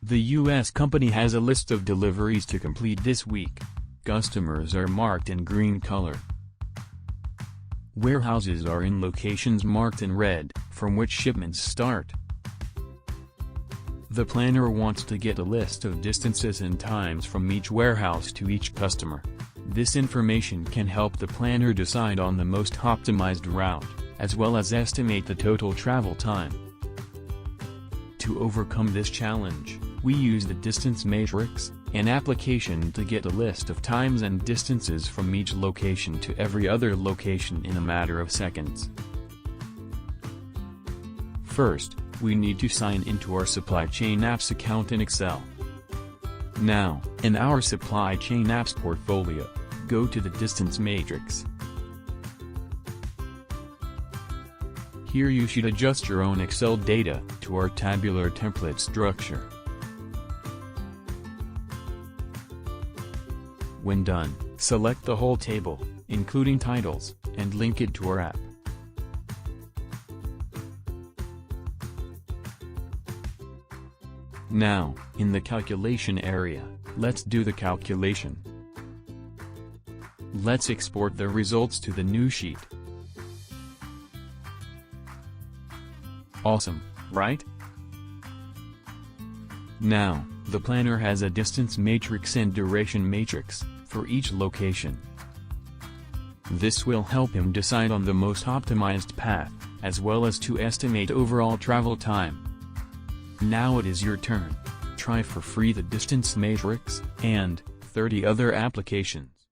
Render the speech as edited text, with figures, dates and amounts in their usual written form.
The U.S. company has a list of deliveries to complete this week. Customers are marked in green color. Warehouses are in locations marked in red, from which shipments start. The planner wants to get a list of distances and times from each warehouse to each customer. This information can help the planner decide on the most optimized route, as well as estimate the total travel time. To overcome this challenge, we use the distance matrix, an application to get a list of times and distances from each location to every other location in a matter of seconds. First, we need to sign into our Supply Chain Apps account in Excel. Now, in our Supply Chain Apps portfolio, go to the Distance Matrix. Here you should adjust your own Excel data to our tabular template structure. When done, select the whole table, including titles, and link it to our app. Now, in the calculation area, let's do the calculation. Let's export the results to the new sheet. Awesome, right? Now, the planner has a distance matrix and duration matrix for each location. This will help him decide on the most optimized path, as well as to estimate overall travel time. Now it is your turn. Try for free the distance matrix and 30 other applications.